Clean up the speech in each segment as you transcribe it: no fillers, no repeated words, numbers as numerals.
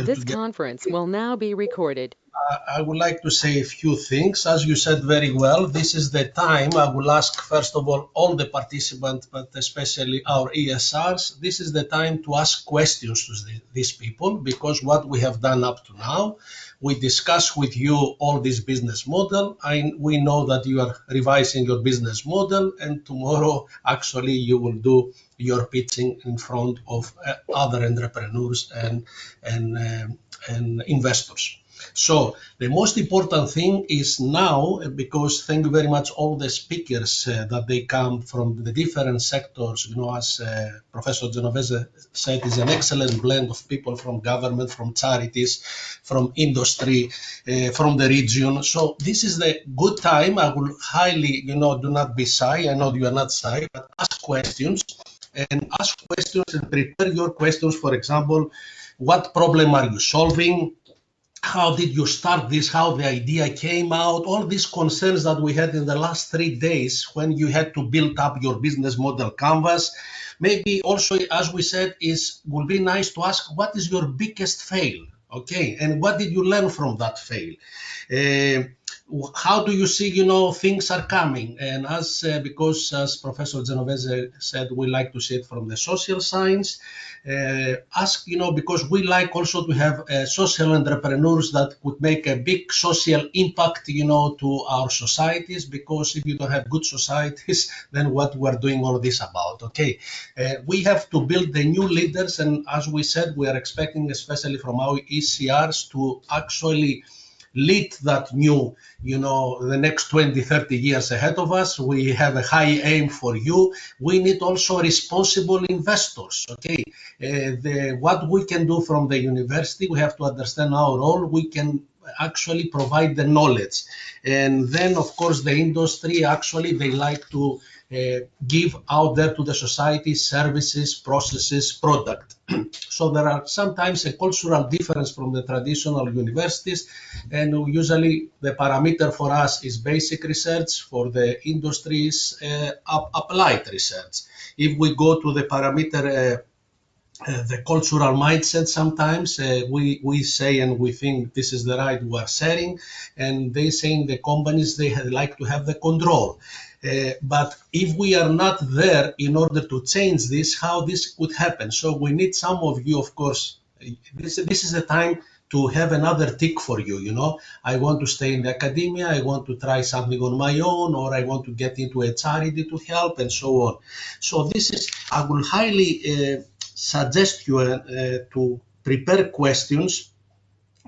This conference will now be recorded. I would like to say a few things. As you said very well, this is the time I will ask, first of all the participants, but especially our ESRs, this is the time to ask questions to these people, because what we have done up to now, we discuss with you all this business model, and we know that you are revising your business model, and tomorrow actually you will do your pitching in front of other entrepreneurs and investors. So the most important thing is now, because thank you very much all the speakers that they come from the different sectors, as Professor Genovese said, is an excellent blend of people from government, from charities, from industry, from the region. So this is the good time. I will highly, do not be shy. I know you are not shy, but ask questions and prepare your questions. For example, what problem are you solving? How did you start this? How the idea came out? All these concerns that we had in the last 3 days when you had to build up your business model canvas. Maybe also, as we said, would be nice to ask, what is your biggest fail? Okay, and what did you learn from that fail? How do you see, things are coming? And because as Professor Genovese said, we like to see it from the social science. Ask, because we like also to have social entrepreneurs that could make a big social impact, to our societies, because if you don't have good societies, then what we're doing all this about, okay? We have to build the new leaders, and as we said, we are expecting, especially from our ECRs, to actually lead that new, the next 20, 30 years ahead of us. We have a high aim for you. We need also responsible investors, okay? What we can do from the university, we have to understand our role. We can actually provide the knowledge. And then, of course, the industry, actually, they like to give out there to the society services, processes, product. So there are sometimes a cultural difference from the traditional universities, and usually the parameter for us is basic research, for the industries applied research. If we go to the parameter the cultural mindset, sometimes we say and we think this is the right we are setting, and they say in the companies they like to have the control. But if we are not there in order to change this, how this could happen? So we need some of you, of course. This is the time to have another tick for you. I want to stay in the academia, I want to try something on my own, or I want to get into a charity to help, and so on. So this is, I will highly suggest you to prepare questions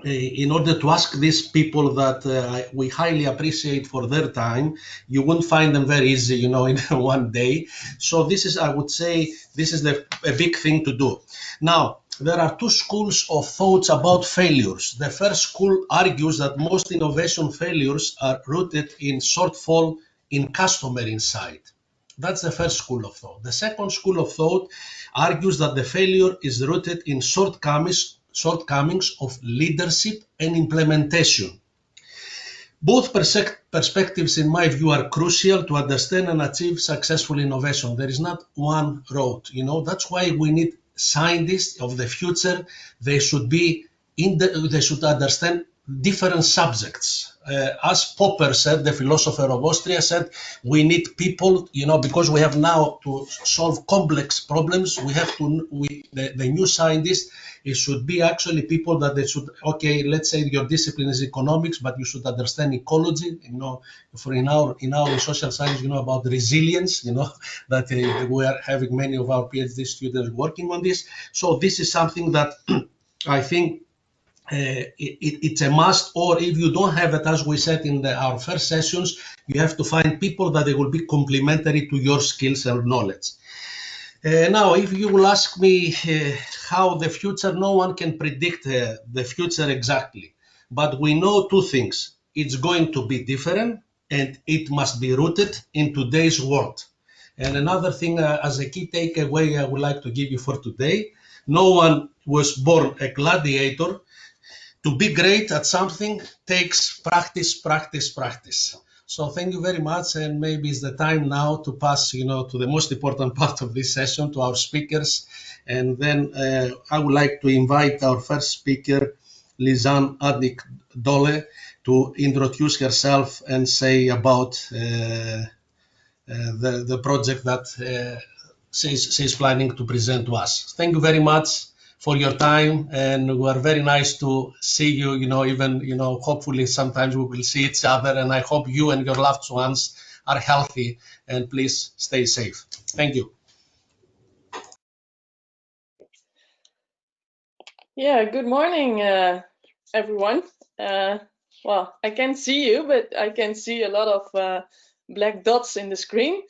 in order to ask these people that we highly appreciate for their time. You won't find them very easy, in one day. So this is, I would say, this is a big thing to do. Now, there are two schools of thoughts about failures. The first school argues that most innovation failures are rooted in shortfall in customer insight. That's the first school of thought. The second school of thought argues that the failure is rooted in shortcomings of leadership and implementation. Both perspectives, in my view, are crucial to understand and achieve successful innovation. There is not one road. That's why we need scientists of the future. They should they should understand different subjects. As Popper said, the philosopher of Austria said, we need people, because we have now to solve complex problems. We have to, the new scientists, it should be actually people that they should, okay, let's say your discipline is economics, but you should understand ecology, for in our social science, about resilience, that we are having many of our PhD students working on this. So this is something that I think it's a must, or if you don't have it, as we said in our first sessions, you have to find people that they will be complementary to your skills and knowledge. Now, if you will ask me how the future, no one can predict the future exactly, but we know two things. It's going to be different, and it must be rooted in today's world. And another thing, as a key takeaway I would like to give you for today, no one was born a gladiator. To be great at something takes practice, practice, practice. So thank you very much, and maybe it's the time now to pass, to the most important part of this session, to our speakers. And then I would like to invite our first speaker, Lisanne Adik Dole, to introduce herself and say about the project that she's planning to present to us. Thank you very much for your time, and we are very nice to see you. Even hopefully sometimes we will see each other, and I hope you and your loved ones are healthy. And please stay safe. Thank you. Yeah, good morning, everyone. Well, I can't see you, but I can see a lot of black dots in the screen.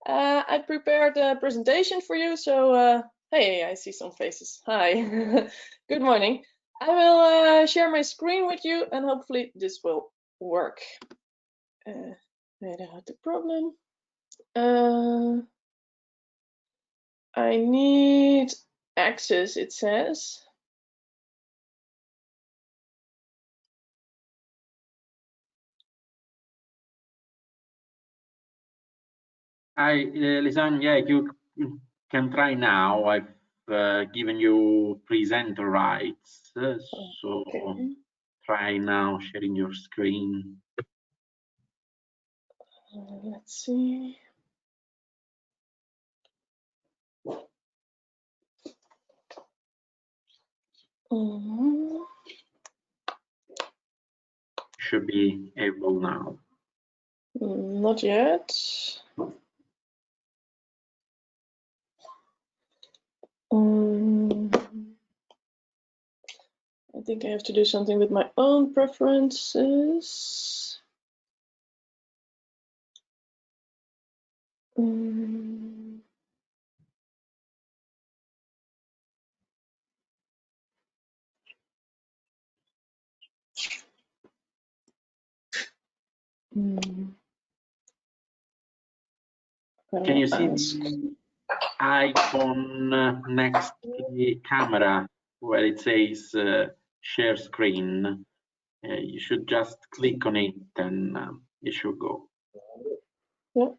I prepared a presentation for you, so hey, I see some faces. Hi, good morning. I will share my screen with you, and hopefully this will work. Wait, I had the problem. I need access, it says. Hi, Lisanne. Yeah, you can try now. I've given you presenter rights, so Okay. try now sharing your screen. Let's see. Should be able now. Not yet. I think I have to do something with my own preferences. Can you see the icon next to the camera where it says share screen? You should just click on it and it should go. Yeah.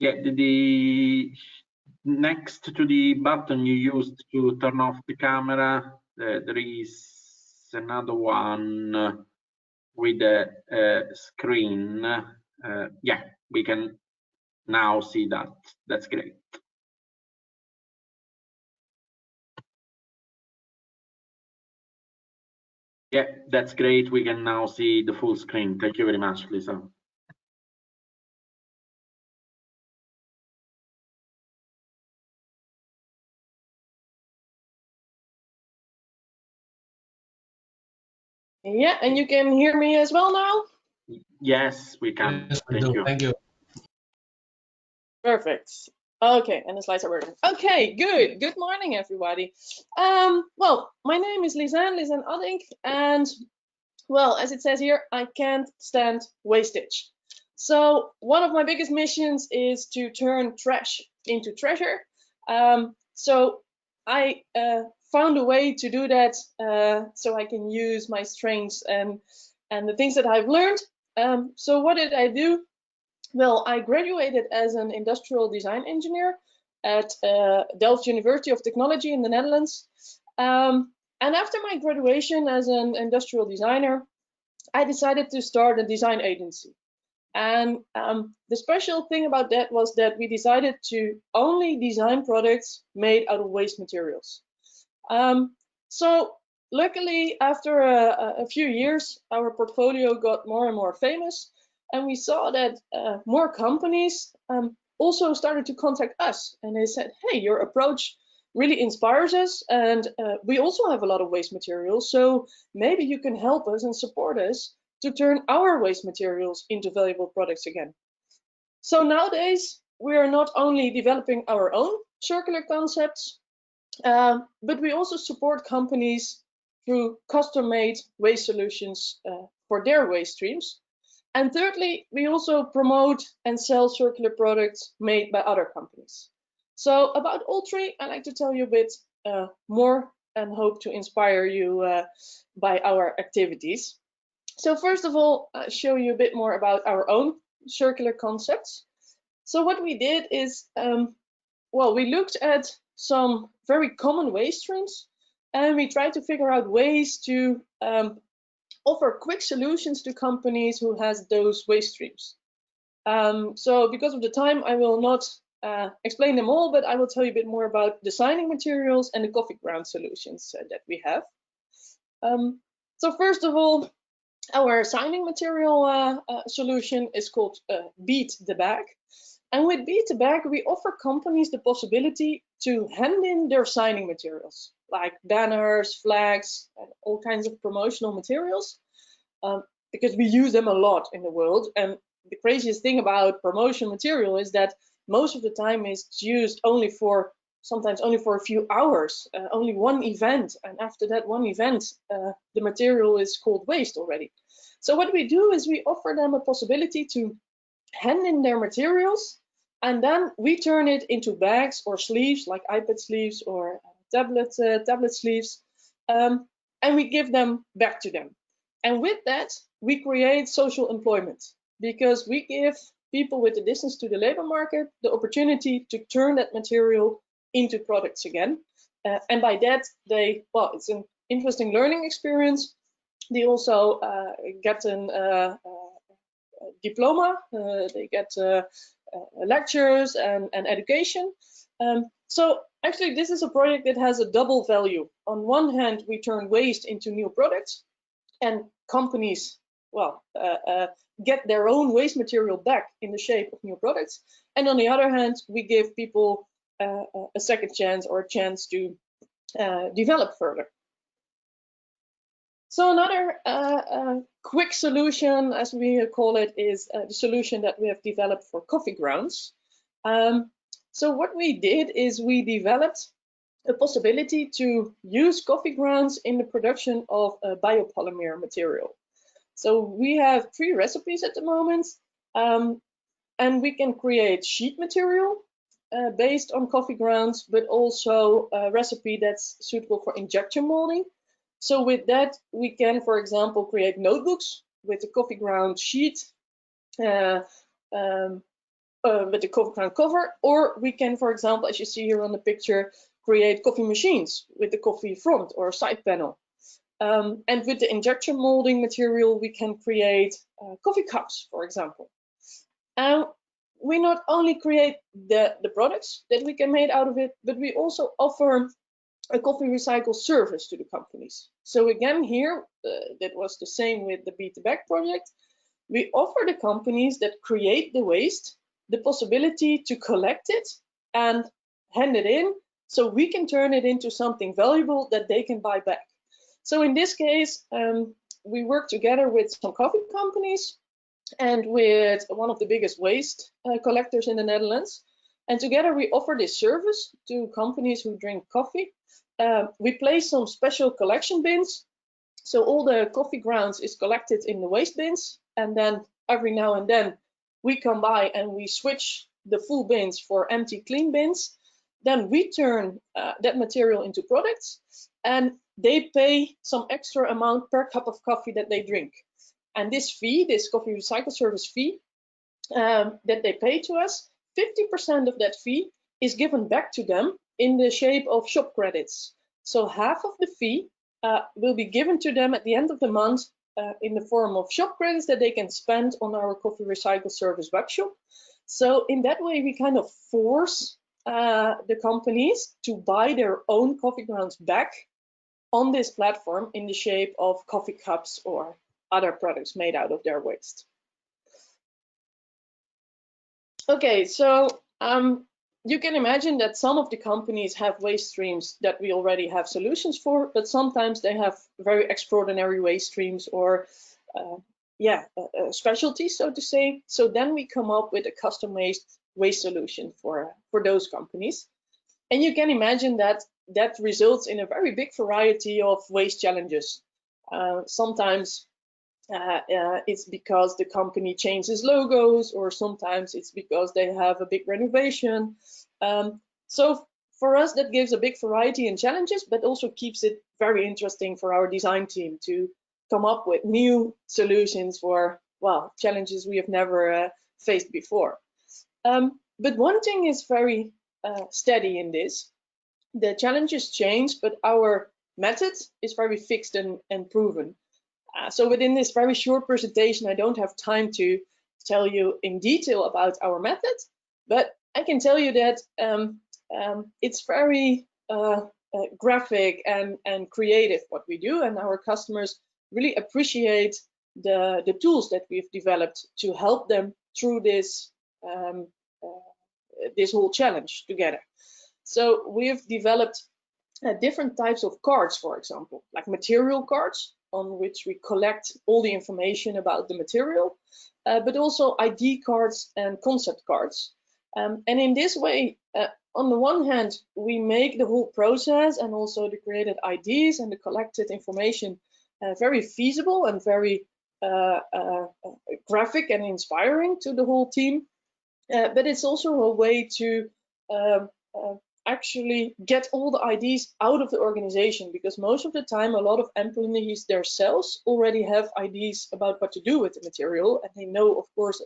Yeah, the next to the button you used to turn off the camera, there is another one with a screen. Yeah, we can now see that. That's great. Yeah, that's great. We can now see the full screen. Thank you very much, Lisa. Yeah, and you can hear me as well now? Yes, we can. Yes, we Thank do. you. Thank you. Perfect. Okay, and the slides are working. Okay, good. Good morning, everybody. Well, my name is Lisanne Addink, and well, as it says here, I can't stand wastage. So one of my biggest missions is to turn trash into treasure. So I found a way to do that so I can use my strengths and the things that I've learned. So what did I do? Well, I graduated as an industrial design engineer at Delft University of Technology in the Netherlands. And after my graduation as an industrial designer, I decided to start a design agency. And the special thing about that was that we decided to only design products made out of waste materials. So luckily, after a few years, our portfolio got more and more famous, and we saw that more companies also started to contact us, and they said, hey, your approach really inspires us, and we also have a lot of waste materials, so maybe you can help us and support us to turn our waste materials into valuable products again. So nowadays, we are not only developing our own circular concepts, but we also support companies through custom-made waste solutions for their waste streams. And thirdly, we also promote and sell circular products made by other companies. So about all three, I'd like to tell you a bit more and hope to inspire you by our activities. So first of all, I'll show you a bit more about our own circular concepts. So what we did is, well, we looked at some very common waste streams and we tried to figure out ways to offer quick solutions to companies who has those waste streams. So because of the time, I will not explain them all, but I will tell you a bit more about the signing materials and the coffee ground solutions that we have. So first of all, our signing material solution is called Beat the Bag. And with Beat the Bag, we offer companies the possibility to hand in their signing materials, like banners, flags, and all kinds of promotional materials, because we use them a lot in the world. And the craziest thing about promotional material is that most of the time it's used only for, sometimes only for a few hours, only one event. And after that one event, the material is called waste already. So what we do is we offer them a possibility to hand in their materials, and then we turn it into bags or sleeves, like iPad sleeves or tablet sleeves, and we give them back to them. And with that, we create social employment, because we give people with a distance to the labor market the opportunity to turn that material into products again. And by that, they, well, it's an interesting learning experience. They also get a diploma, they get lectures and education. So actually, this is a project that has a double value. On one hand, we turn waste into new products, and companies, well, get their own waste material back in the shape of new products. And on the other hand, we give people a second chance or a chance to develop further. So another quick solution, as we call it, is the solution that we have developed for coffee grounds. So what we did is we developed a possibility to use coffee grounds in the production of a biopolymer material. So we have 3 recipes at the moment, and we can create sheet material based on coffee grounds, but also a recipe that's suitable for injection molding. So with that, we can, for example, create notebooks with the coffee ground sheet, with the coffee ground cover, or we can, for example, as you see here on the picture, create coffee machines with the coffee front or side panel. And with the injection molding material, we can create coffee cups, for example. And we not only create the products that we can make out of it, but we also offer a coffee recycle service to the companies. So again, here, that was the same with the Beat the Bag project. We offer the companies that create the waste the possibility to collect it and hand it in, so we can turn it into something valuable that they can buy back. So in this case, we work together with some coffee companies and with one of the biggest waste collectors in the Netherlands. And together we offer this service to companies who drink coffee. We place some special collection bins. So all the coffee grounds is collected in the waste bins. And then every now and then we come by and we switch the full bins for empty clean bins. Then we turn that material into products, and they pay some extra amount per cup of coffee that they drink. And this fee, this coffee recycle service fee that they pay to us, 50% of that fee is given back to them in the shape of shop credits. So half of the fee will be given to them at the end of the month in the form of shop credits that they can spend on our coffee recycle service webshop. So in that way, we kind of force the companies to buy their own coffee grounds back on this platform in the shape of coffee cups or other products made out of their waste. Okay, so you can imagine that some of the companies have waste streams that we already have solutions for, but sometimes they have very extraordinary waste streams or specialties, so to say. So then we come up with a custom-made waste solution for those companies. And you can imagine that that results in a very big variety of waste challenges. Sometimes it's because the company changes logos, or sometimes it's because they have a big renovation. So for us, that gives a big variety in challenges, but also keeps it very interesting for our design team to come up with new solutions for, well, challenges we have never faced before. But one thing is very steady in this. The challenges change, but our method is very fixed and proven. So within this very short presentation, I don't have time to tell you in detail about our method, but I can tell you that it's very graphic and creative what we do, and our customers really appreciate the tools that we've developed to help them through this this whole challenge together. So we've developed different types of cards, for example, like material cards, on which we collect all the information about the material, but also ID cards and concept cards. And in this way, on the one hand, we make the whole process and also the created IDs and the collected information very feasible and very graphic and inspiring to the whole team. But it's also a way to actually get all the IDs out of the organization, because most of the time a lot of employees themselves already have IDs about what to do with the material, and they know, of course,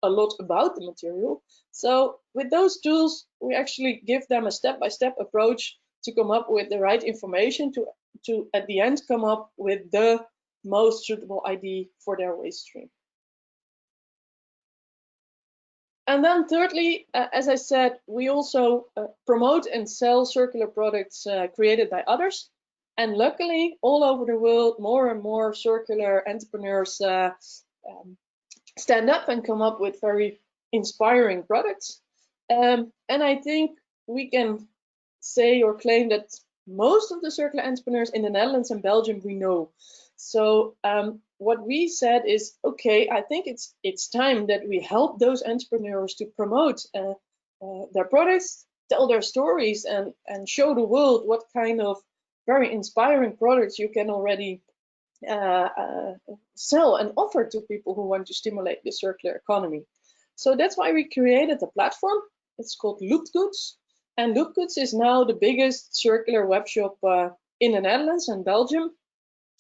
a lot about the material. So with those tools, we actually give them a step-by-step approach to come up with the right information to at the end come up with the most suitable ID for their waste stream. And then thirdly, as I said, we also promote and sell circular products created by others. And luckily, all over the world, more and more circular entrepreneurs stand up and come up with very inspiring products. And I think we can say or claim that most of the circular entrepreneurs in the Netherlands and Belgium we know. So what we said is, okay, I think it's time that we help those entrepreneurs to promote their products, tell their stories, and show the world what kind of very inspiring products you can already sell and offer to people who want to stimulate the circular economy. So that's why we created a platform. It's called Loopgoods, and Loopgoods is now the biggest circular webshop in the Netherlands and Belgium.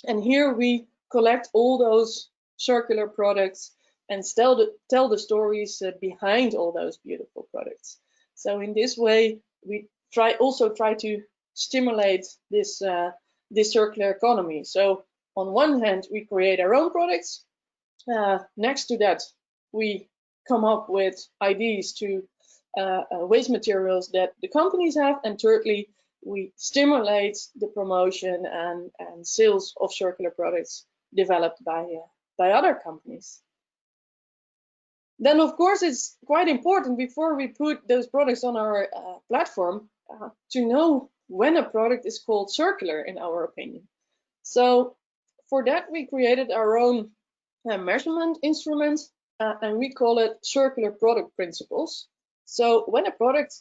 And here we collect all those circular products and tell the stories behind all those beautiful products. So in this way, we also try to stimulate this circular economy. So on one hand, we create our own products. Next to that, we come up with ideas to waste materials that the companies have. And thirdly, we stimulate the promotion and sales of circular products developed by other companies. Then, of course, it's quite important before we put those products on our platform to know when a product is called circular, in our opinion. So for that, we created our own measurement instrument, and we call it circular product principles. So when a product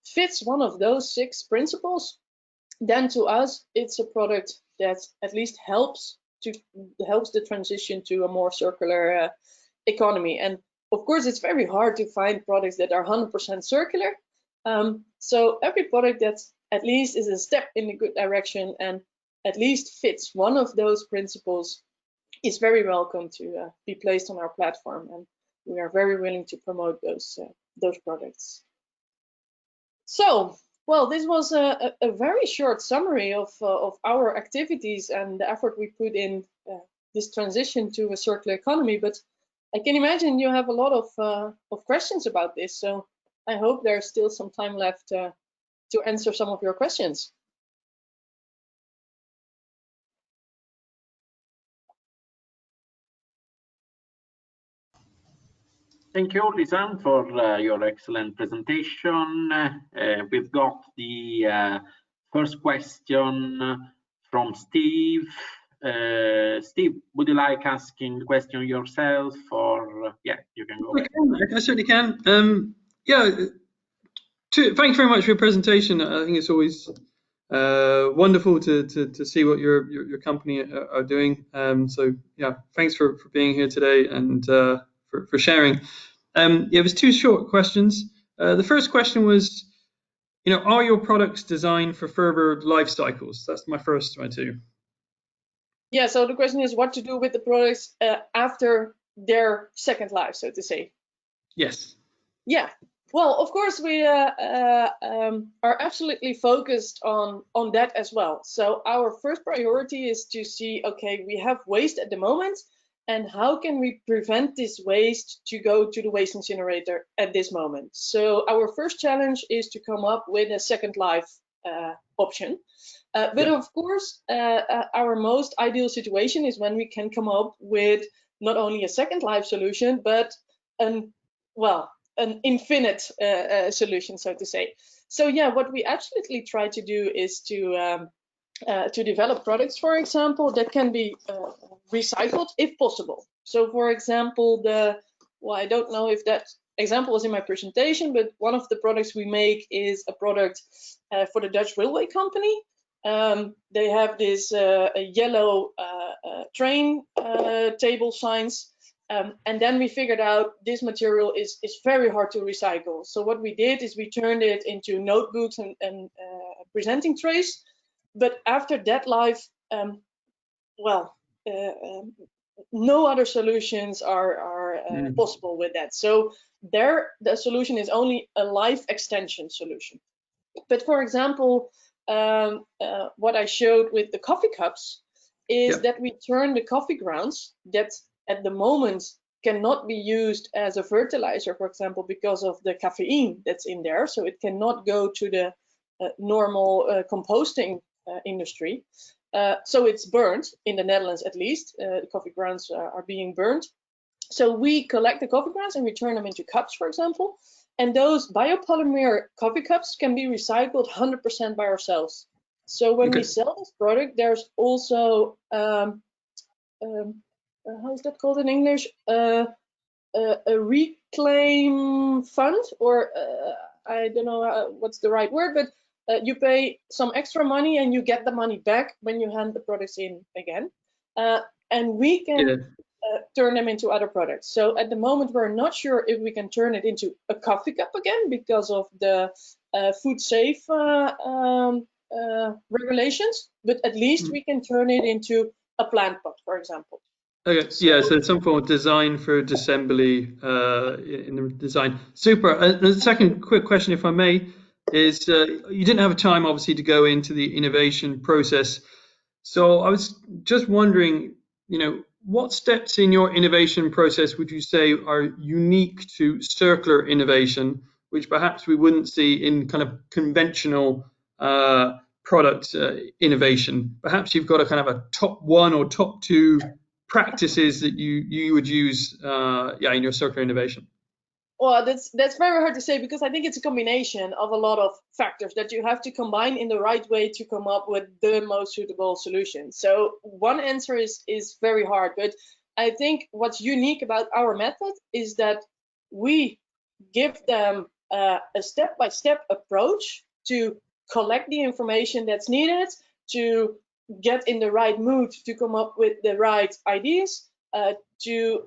fits one of those 6 principles, then to us it's a product that at least helps the transition to a more circular economy. And of course, it's very hard to find products that are 100% circular. So every product that at least is a step in a good direction and at least fits one of those principles is very welcome to be placed on our platform, and we are very willing to promote those products. So, well, this was a very short summary of our activities and the effort we put in this transition to a circular economy. But I can imagine you have a lot of questions about this. So I hope there's still some time left to answer some of your questions. Thank you, Lisanne, for your excellent presentation. We've got the first question from Steve. Steve, would you like asking the question yourself, or yeah, you can go. I certainly can. Yeah, thank you very much for your presentation. I think it's always wonderful to see what your company are doing. So yeah, thanks for being here today and for sharing. Yeah, it was two short questions. The first question was, are your products designed for further life cycles? That's my first one too. Yeah, so the question is what to do with the products after their second life, so to say. Yes. Yeah, well, of course, we are absolutely focused on that as well. So our first priority is to see, okay, we have waste at the moment, and how can we prevent this waste to go to the waste incinerator at this moment? So our first challenge is to come up with a second life option. But of course, our most ideal situation is when we can come up with not only a second life solution, but an infinite solution, so to say. So yeah, what we absolutely try to do is to develop products, for example, that can be recycled if possible. So for example, I don't know if that example was in my presentation, but one of the products we make is a product for the Dutch railway company. They have this yellow train table signs. And then we figured out this material is very hard to recycle. So what we did is we turned it into notebooks and presenting trays. But after that life, no other solutions are possible with that. So there, the solution is only a life extension solution. But for example, what I showed with the coffee cups is that we turn the coffee grounds that at the moment cannot be used as a fertilizer, for example, because of the caffeine that's in there. So it cannot go to the normal composting industry. So it's burned, in the Netherlands at least. The coffee grounds are being burned. So we collect the coffee grounds and we turn them into cups, for example. And those biopolymer coffee cups can be recycled 100% by ourselves. So when we sell this product, there's also, how is that called in English? A reclaim fund, or I don't know what's the right word, but you pay some extra money and you get the money back when you hand the products in again. And we can turn them into other products. So at the moment, we're not sure if we can turn it into a coffee cup again because of the food safe regulations, but at least we can turn it into a plant pot, for example. Okay, yeah, so some form of design for disassembly in the design. Super. The second quick question, if I may, is you didn't have time, obviously, to go into the innovation process. So I was just wondering, what steps in your innovation process would you say are unique to circular innovation, which perhaps we wouldn't see in kind of conventional product innovation? Perhaps you've got a kind of a top one or top two practices that you would use in your circular innovation. Well, that's very hard to say, because I think it's a combination of a lot of factors that you have to combine in the right way to come up with the most suitable solution. So one answer is very hard, but I think what's unique about our method is that we give them a step-by-step approach to collect the information that's needed, to get in the right mood to come up with the right ideas, to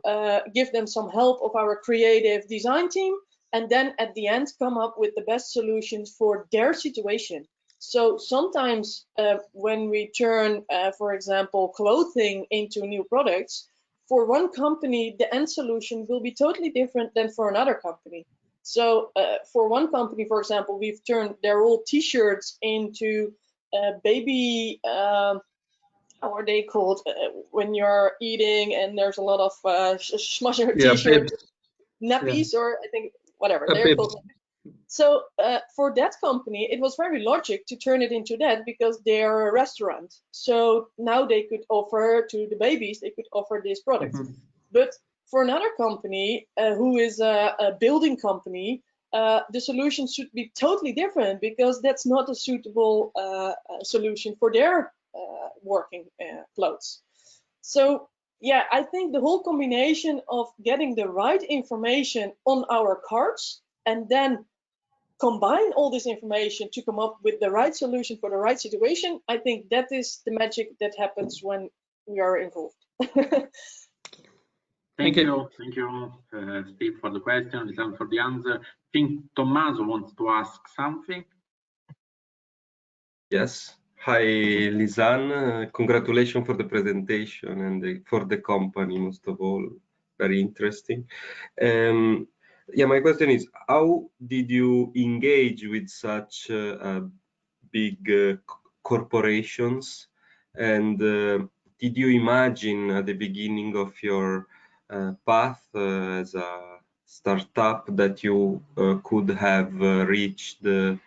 give them some help of our creative design team, and then at the end come up with the best solutions for their situation. So sometimes when we turn, for example, clothing into new products, for one company, the end solution will be totally different than for another company. So for one company, for example, we've turned their old t-shirts into baby, how are they called when you're eating and there's a lot of smudger t-shirt, nappies, or I think whatever they're called. So for that company, it was very logic to turn it into that, because they're a restaurant. So now they could offer to the babies, they could offer this product. But for another company who is a building company, the solution should be totally different, because that's not a suitable solution for their working clothes. So yeah, I think the whole combination of getting the right information on our cards and then combine all this information to come up with the right solution for the right situation, I think that is the magic that happens when we are involved. Thank you, Steve, for the question, Lisanne for the answer. I think Tommaso wants to ask something. Yes. Hi, Lisanne. Congratulations for the presentation and for the company, most of all. Very interesting. Yeah, my question is, how did you engage with such big corporations? And did you imagine at the beginning of your path as a startup that you could have reached and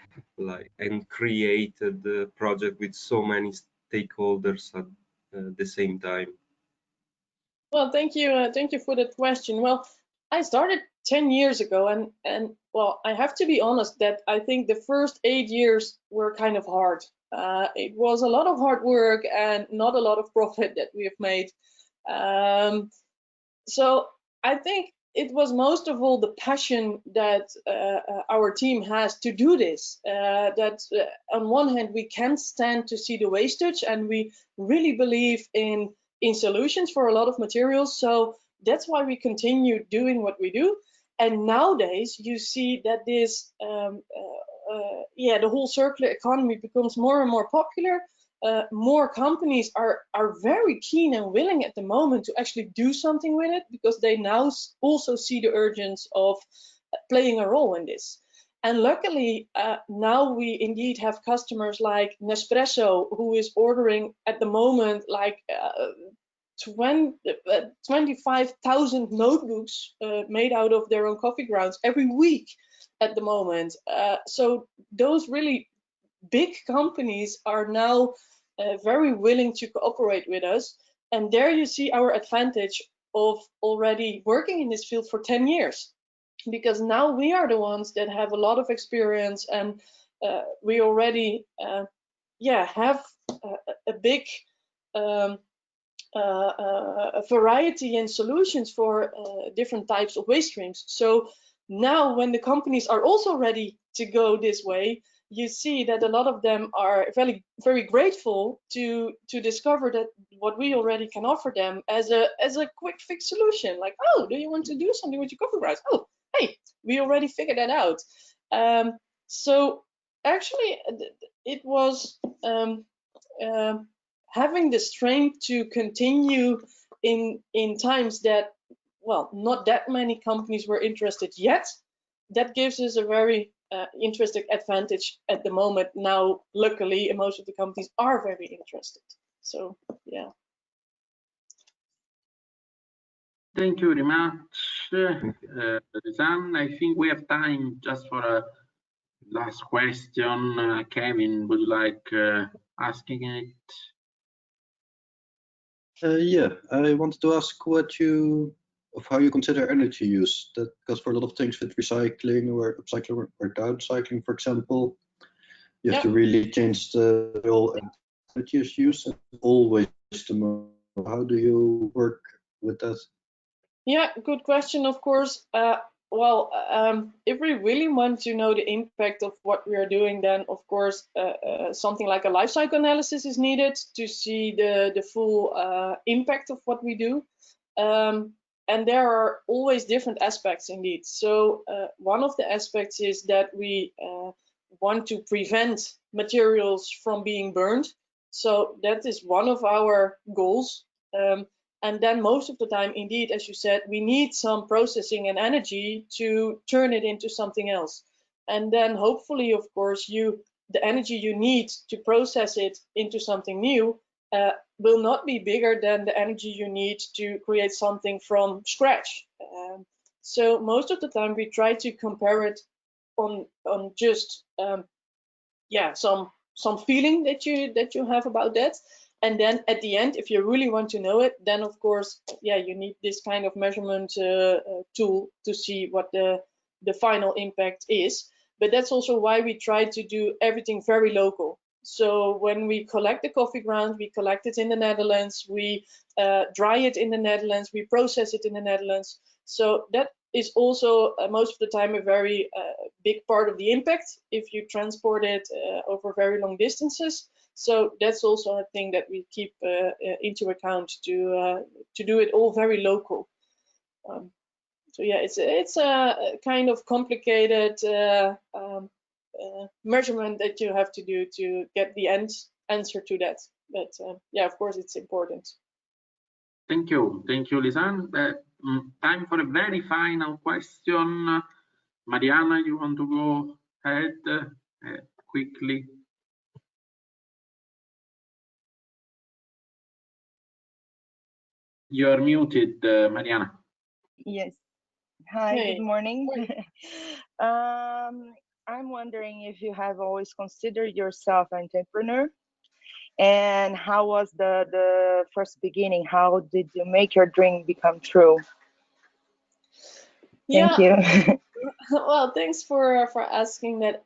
created the project with so many stakeholders at the same time? Well, thank you for that question. Well, I started 10 years ago, and well, I have to be honest that I think the first 8 years were kind of hard. It was a lot of hard work and not a lot of profit that we have made. So I think it was most of all the passion that our team has to do this. That on one hand we can't stand to see the wastage, and we really believe in solutions for a lot of materials. So that's why we continue doing what we do. And nowadays you see that this the whole circular economy becomes more and more popular. More companies are very keen and willing at the moment to actually do something with it, because they now also see the urgency of playing a role in this. And luckily, now we indeed have customers like Nespresso, who is ordering at the moment like 25,000 notebooks made out of their own coffee grounds every week at the moment. So those really big companies are now very willing to cooperate with us. And there you see our advantage of already working in this field for 10 years. Because now we are the ones that have a lot of experience, and we already have a big variety in solutions for different types of waste streams. So now when the companies are also ready to go this way, you see that a lot of them are very, very grateful to discover that what we already can offer them as a quick fix solution. Like, oh, do you want to do something with your coffee grounds? Oh, hey, we already figured that out. So actually, it was having the strength to continue in times that, well, not that many companies were interested yet. That gives us a very interesting advantage at the moment. Now, luckily, most of the companies are very interested. So, yeah. Thank you very much, Lisanne. I think we have time just for a last question. Kevin, would you like asking it? Yeah, I wanted to ask how you consider energy use. That because for a lot of things with recycling or upcycling or downcycling, for example, you have to really change the real energy use and always tomorrow. How do you work with that? Yeah, good question, of course. If we really want to know the impact of what we are doing, then of course something like a life cycle analysis is needed to see the full impact of what we do. And there are always different aspects indeed. So one of the aspects is that we want to prevent materials from being burned. So that is one of our goals. And then most of the time, indeed, as you said, we need some processing and energy to turn it into something else. And then hopefully, of course, the energy you need to process it into something new will not be bigger than the energy you need to create something from scratch. So most of the time we try to compare it on just some feeling that you have about that. And then at the end, if you really want to know it, then of course, you need this kind of measurement tool to see what the final impact is. But that's also why we try to do everything very local. So when we collect the coffee grounds, we collect it in the Netherlands, we dry it in the Netherlands, we process it in the Netherlands. So that is also most of the time a very big part of the impact if you transport it over very long distances. So that's also a thing that we keep into account to do it all very local. So yeah, it's a kind of complicated measurement that you have to do to get the answer to that. But yeah, of course, it's important. Thank you, Lisanne. Time for a very final question. Mariana, you want to go ahead quickly? You're muted, Mariana. Yes. Hi, Hey. good morning. I'm wondering if you have always considered yourself an entrepreneur, and how was the first beginning? How did you make your dream become true? Thank you. Well, thanks for asking that.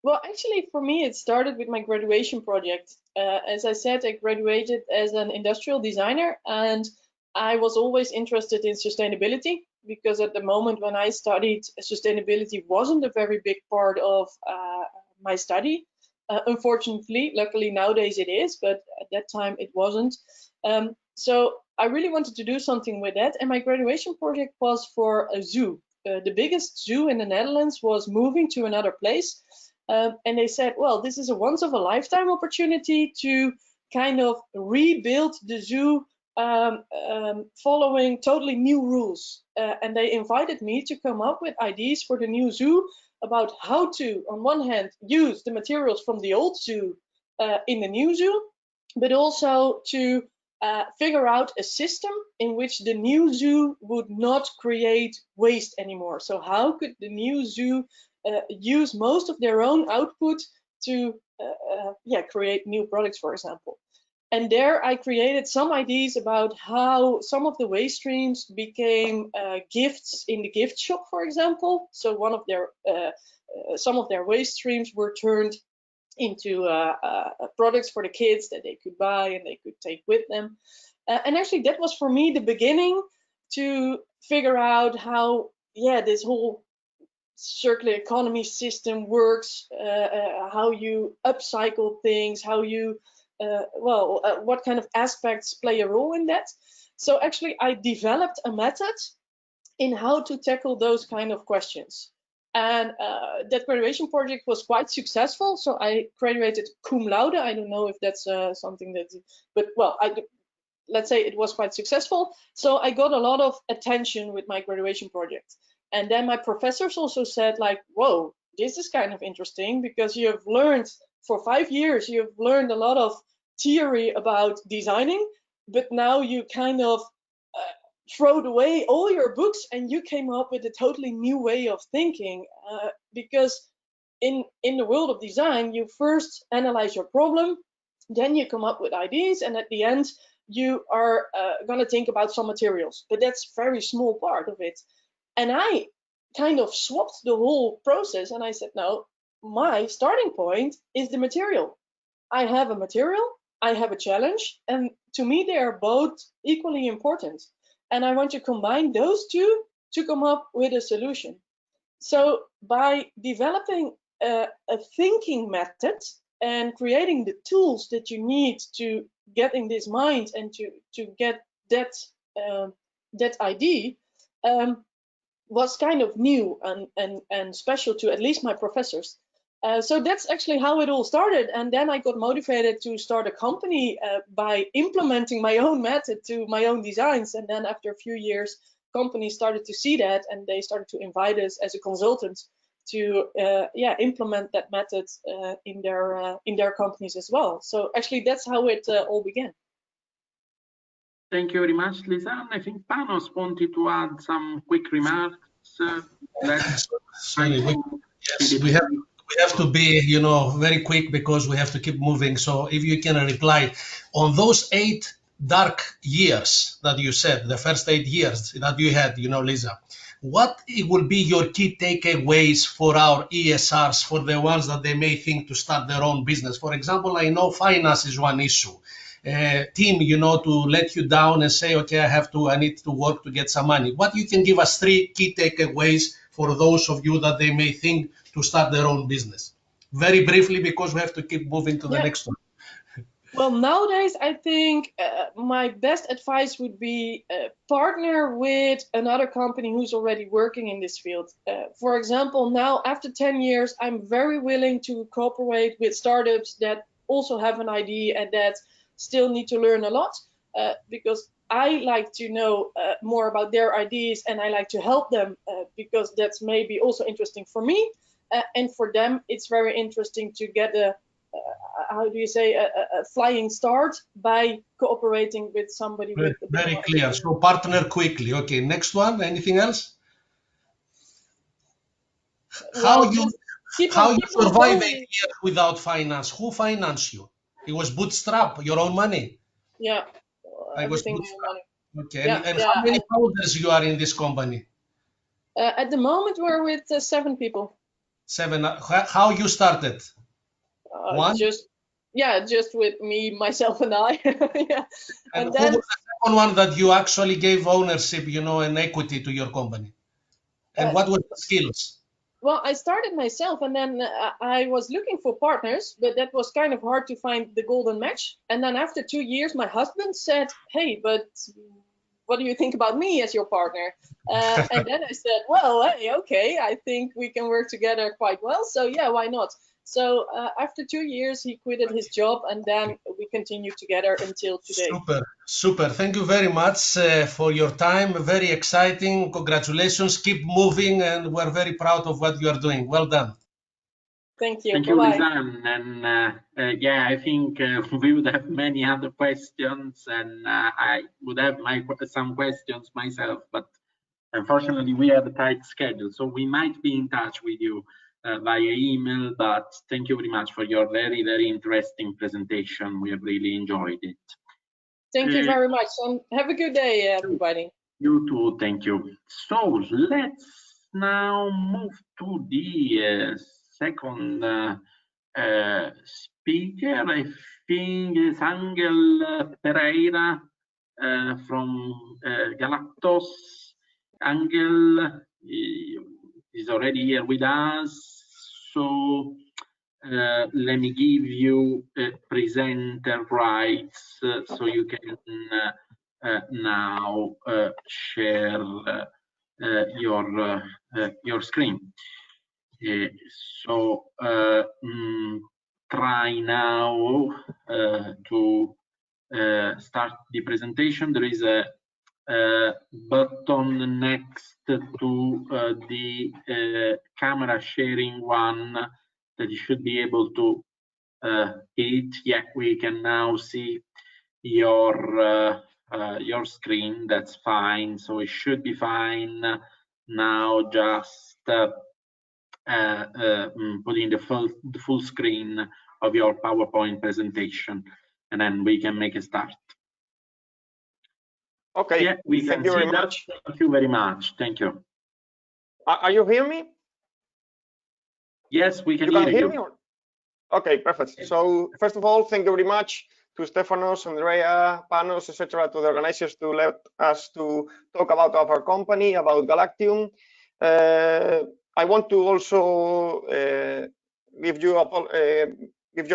Well, actually, for me, it started with my graduation project. As I said, I graduated as an industrial designer, and I was always interested in sustainability, because at the moment when I studied, sustainability wasn't a very big part of my study. Unfortunately, luckily nowadays it is, but at that time it wasn't. So I really wanted to do something with that, and my graduation project was for a zoo. The biggest zoo in the Netherlands was moving to another place, and they said, well, this is a once of a lifetime opportunity to kind of rebuild the zoo following totally new rules. And they invited me to come up with ideas for the new zoo about how to, on one hand, use the materials from the old zoo in the new zoo, but also to figure out a system in which the new zoo would not create waste anymore. So how could the new zoo use most of their own output to create new products, for example? And there I created some ideas about how some of the waste streams became gifts in the gift shop, for example. So one of their some of their waste streams were turned into products for the kids that they could buy and they could take with them. And actually that was for me the beginning to figure out how, this whole circular economy system works, how you upcycle things, how you, what kind of aspects play a role in that. So actually I developed a method in how to tackle those kind of questions. And that graduation project was quite successful. So I graduated cum laude. I don't know if that's something that, but well, let's say it was quite successful. So I got a lot of attention with my graduation project. And then my professors also said like, whoa, this is kind of interesting, because you have learned for 5 years, you've learned a lot of theory about designing, but now you kind of throwed away all your books and you came up with a totally new way of thinking, because in the world of design, you first analyze your problem, then you come up with ideas, and at the end you are going to think about some materials, but that's a very small part of it. And I kind of swapped the whole process, and I said, no, my starting point is the material. I have a material, I have a challenge, and to me they are both equally important. And I want to combine those two to come up with a solution. So by developing a thinking method and creating the tools that you need to get in this mind and to get that that idea, was kind of new and special to at least my professors. So that's actually how it all started. And then I got motivated to start a company by implementing my own method to my own designs. And then after a few years, companies started to see that, and they started to invite us as a consultant to implement that method in their companies as well. So actually, that's how it all began. Thank you very much, Lisanne. I think Panos wanted to add some quick remarks. Sorry, we have to be, very quick, because we have to keep moving. So if you can reply on those 8 dark years that you said, the first 8 years that you had, Lisa, what it will be your key takeaways for our ESRs, for the ones that they may think to start their own business? For example, I know finance is one issue. Team, to let you down and say, okay, I need to work to get some money. What you can give us 3 key takeaways for those of you that they may think to start their own business? Very briefly, because we have to keep moving to the next one. Well, nowadays, I think my best advice would be partner with another company who's already working in this field. For example, now after 10 years, I'm very willing to cooperate with startups that also have an idea and that still need to learn a lot, because I like to know more about their ideas and I like to help them because that's maybe also interesting for me. And for them, it's very interesting to get how do you say, a flying start by cooperating with somebody with a bit Very more clear. experience. So partner quickly. Okay, next one. Anything else? How Well, you just keep on survive 8 going. years without finance? Who financed you? It was bootstrap, your own money. Yeah, I was everything my own bootstrap. money. Okay, Yeah, and yeah. how many founders you are in this company? At the moment, we're with 7 people. 7. How you started? One. Just with me, myself, and I. Yeah, And and who then was the second one that you actually gave ownership, and equity to your company? And what were the skills? well, I started myself, and then I was looking for partners, but that was kind of hard to find the golden match. And then after 2 years, my husband said, "Hey, but what do you think about me as your partner?" And then I said, "Well, hey, okay, I think we can work together quite well. So yeah, why not?" So after 2 years, he quitted his job, and then we continued together until today. Super, super. Thank you very much for your time. Very exciting. Congratulations. Keep moving, and we're very proud of what you are doing. Well done. Thank you. Thank you, Bye-bye. Lisanne. And yeah, I think we would have many other questions, and I would have some questions myself, but unfortunately we have a tight schedule, so we might be in touch with you via email. But thank you very much for your very, very interesting presentation. We have really enjoyed it. Thank you very much, and have a good day, everybody. You too, thank you. So let's now move to the second speaker. I think is Angel Pereira from Galactos. Angel is already here with us. So let me give you presenter rights so you can now share your screen. So try now to start the presentation. There is a button next to the camera sharing one that you should be able to hit. Yeah, we can now see your screen. That's fine. So it should be fine. Now just putting the full screen of your PowerPoint presentation, and then we can make a start. Okay. Yeah, we can Thank you see very that. much. Thank you very much. Thank you. Are you hearing me? Yes, we can You hear can hear you. me? Okay, perfect. So first of all, thank you very much to Stefanos, Andrea, Panos, etc., to the organizers to let us to talk about our company, about Galactium. I want to also give you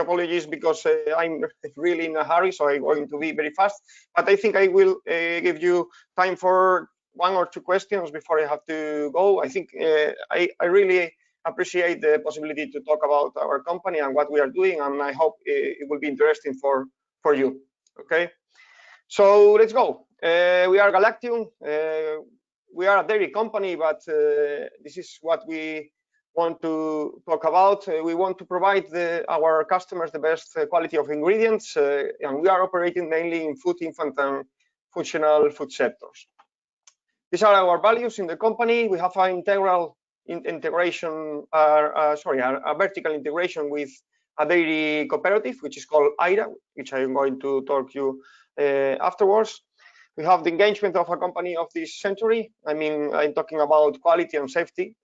apologies because I'm really in a hurry, so I'm going to be very fast. But I think I will give you time for 1 or 2 questions before I have to go. I think I really appreciate the possibility to talk about our company and what we are doing, and I hope it will be interesting for you. Okay, so let's go. We are Galactium. We are a dairy company, but this is what we want to talk about. We want to provide our customers the best quality of ingredients, and we are operating mainly in food, infant, and functional food sectors. These are our values in the company. We have an integral integration, a vertical integration with a dairy cooperative, which is called AIRA, which I'm going to talk to you afterwards. We have the engagement of a company of this century. I mean, I'm talking about quality and safety.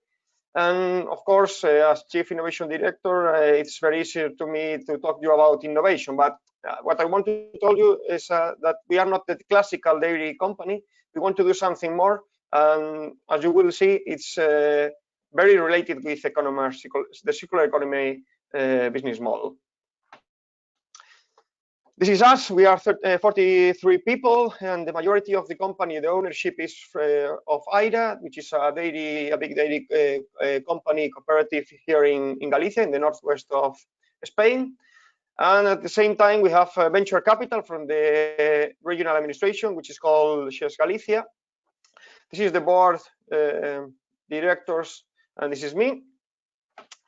And of course, as Chief Innovation Director, it's very easy to me to talk to you about innovation. But what I want to tell you is that we are not the classical dairy company. We want to do something more. And as you will see, it's very related with the circular economy business model. This is us. We are 43 people, and the majority of the company, the ownership is of AIRA, which is a big dairy company cooperative here in Galicia, in the northwest of Spain. And at the same time, we have venture capital from the regional administration, which is called Shares Galicia. This is the board directors, and this is me.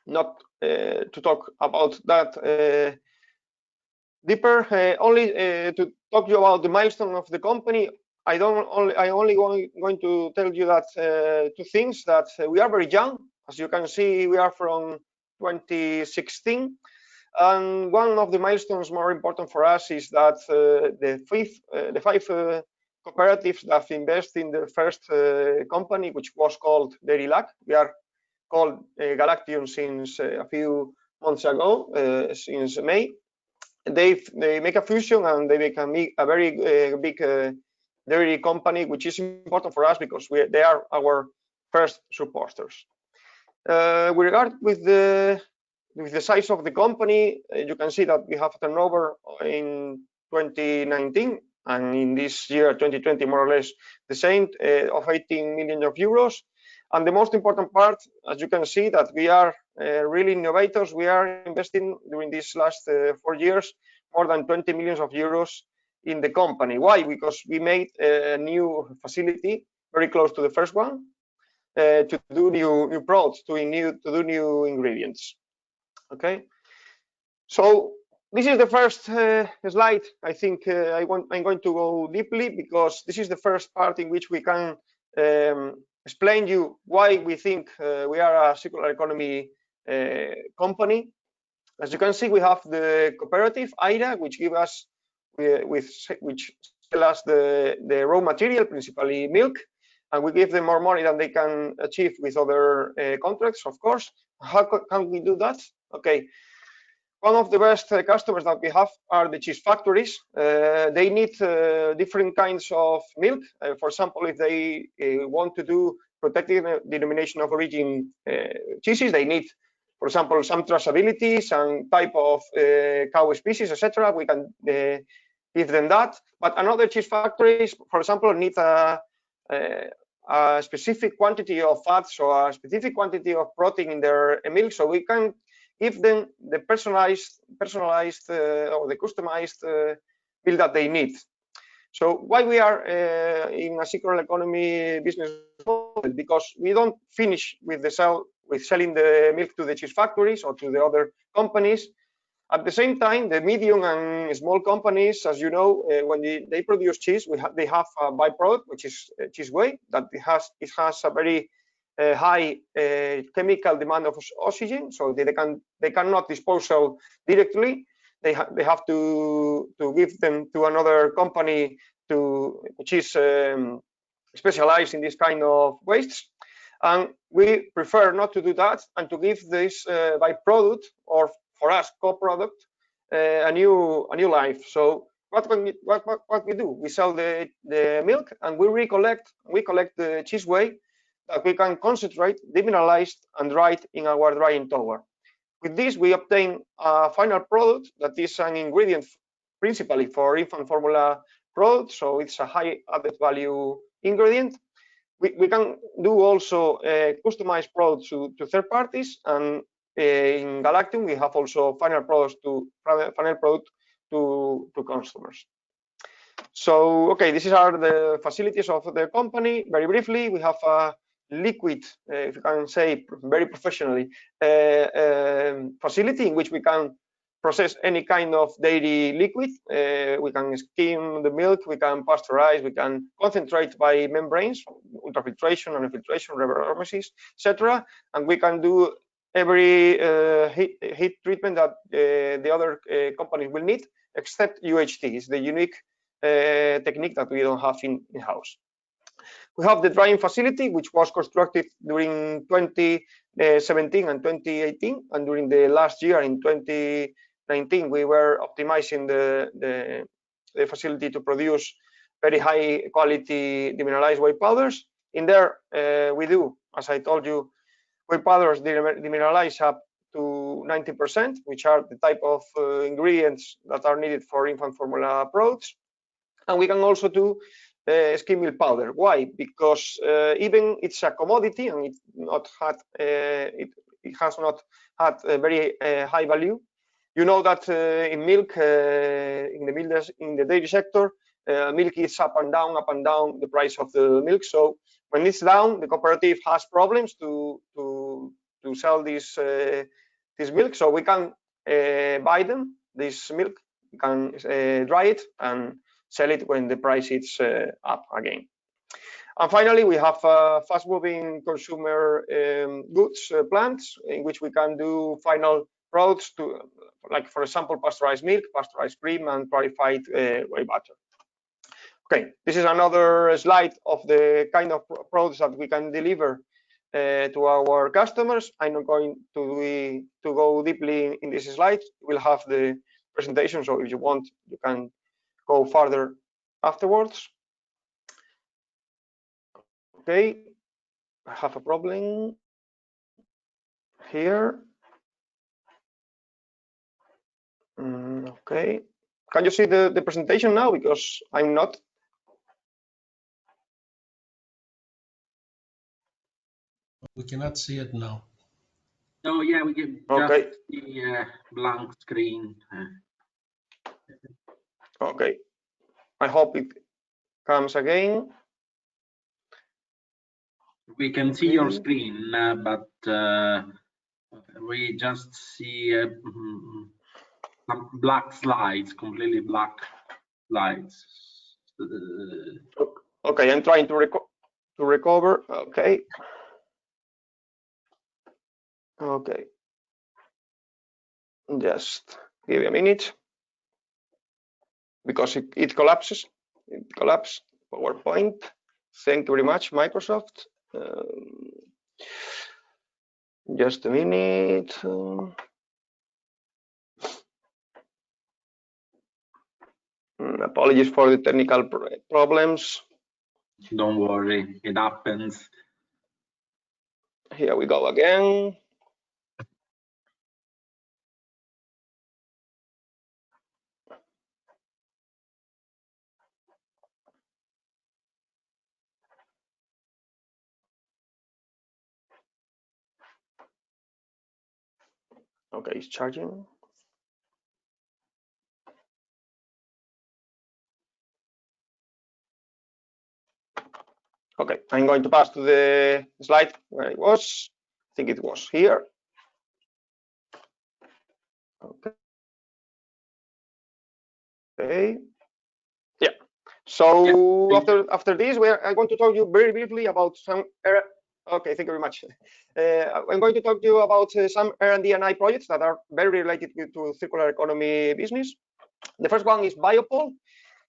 Not to talk about that deeper, only to talk to you about the milestone of the company. I only going to tell you that two things, that we are very young. As you can see, we are from 2016. And one of the milestones more important for us is that the five cooperatives that invest in the first company, which was called Dairy Luck. We are called Galactium since a few months ago, since May. They make a fusion and they make a very big dairy company, which is important for us because they are our first supporters. With regard with the size of the company, you can see that we have a turnover in 2019 and in this year 2020 more or less the same, of 18 million euros. And the most important part, as you can see, that we are really innovators. We are investing during these last 4 years more than 20 million euros in the company. Why? Because we made a new facility very close to the first one to do new products, to do new ingredients. Okay. So this is the first slide. I think I'm going to go deeply because this is the first part in which we can explain you why we think we are a circular economy company. As you can see, we have the cooperative AIRA, which give us which sell us the raw material, principally milk, and we give them more money than they can achieve with other contracts, of course. How can we do that? Okay. One of the best customers that we have are the cheese factories. They need different kinds of milk. For example, if they want to do protected denomination of origin cheeses, they need, for example, some traceability, some type of cow species, etc. We can give them that. But another cheese factories, for example, need a specific quantity of fats or a specific quantity of protein in their milk, so we can give them the personalized or the customized milk that they need. So why we are in a circular economy business model? Because we don't finish with selling the milk to the cheese factories or to the other companies. At the same time, the medium and small companies, as you know, when they produce cheese, they have a byproduct, which is cheese whey, that it has a very high chemical demand of oxygen, so they cannot dispose of directly. They have to give them to another company which is specialized in this kind of wastes. And we prefer not to do that and to give this byproduct, or for us co-product, a new life. So what we do? We sell the milk and we collect the cheese whey that we can concentrate, demineralize, and dry in our drying tower. With this, we obtain a final product that is an ingredient principally for infant formula products, so it's a high added value ingredient. We can do also customized products to third parties, and in Galactium we have also final product to customers. So okay, these are the facilities of the company. Very briefly, we have a liquid, if you can say very professionally, facility in which we can process any kind of dairy liquid. We can skim the milk, we can pasteurize, we can concentrate by membranes, ultrafiltration, nanofiltration, reverse osmosis, etc. And we can do every heat treatment that the other companies will need, except UHT. It's the unique technique that we don't have in-house. We have the drying facility, which was constructed during 2017 and 2018, and during the last year in 2019, we were optimizing the facility to produce very high quality demineralized whey powders. In there, we do, as I told you, whey powders demineralize up to 90%, which are the type of ingredients that are needed for infant formula products. And we can also do skim milk powder. Why? Because even it's a commodity and it has not had a very high value. You know that in milk, in the dairy sector, milk is up and down the price of the milk. So when it's down, the cooperative has problems to sell this milk. So we can buy this milk, we can dry it and sell it when the price is up again. And finally, we have fast-moving consumer goods plants in which we can do final products to, like for example, pasteurized milk, pasteurized cream, and purified whey butter. Okay, this is another slide of the kind of products that we can deliver to our customers. I'm not going to go deeply in this slide. We'll have the presentation, so if you want, you can go further afterwards. Okay, I have a problem here. Okay, can you see the presentation now? Because I'm not. We cannot see it now. Oh yeah, we can just see a blank screen. Okay, I hope it comes again. We can see your screen, but we just see some black slides, completely black slides. Okay, I'm trying to recover. Okay. Okay. Just give me a minute because it collapses. It collapsed. PowerPoint. Thank you very much, Microsoft. Just a minute. Apologies for the technical problems. Don't worry, it happens. Here we go again. Okay, it's charging. Okay, I'm going to pass to the slide where it was. I think it was here. Okay. Okay. Yeah. So yeah. After this, I'm going to talk to you very briefly about some. Okay, thank you very much. I'm going to talk to you about some R&D and I projects that are very related to circular economy business. The first one is Biopol,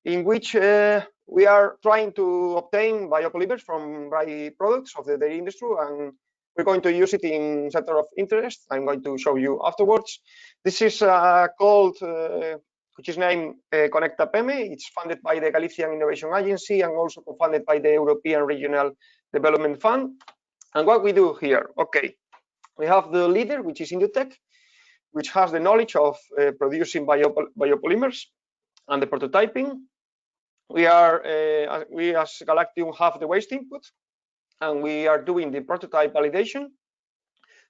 in which we are trying to obtain biopolymers from byproducts of the dairy industry, and we're going to use it in sector of interest. I'm going to show you afterwards. This is called, which is named Conecta PEME. It's funded by the Galician Innovation Agency and also co-funded by the European Regional Development Fund. And what we do here, okay, we have the leader, which is Indutech, which has the knowledge of producing biopolymers and the prototyping. We as Galactium have the waste input, and we are doing the prototype validation.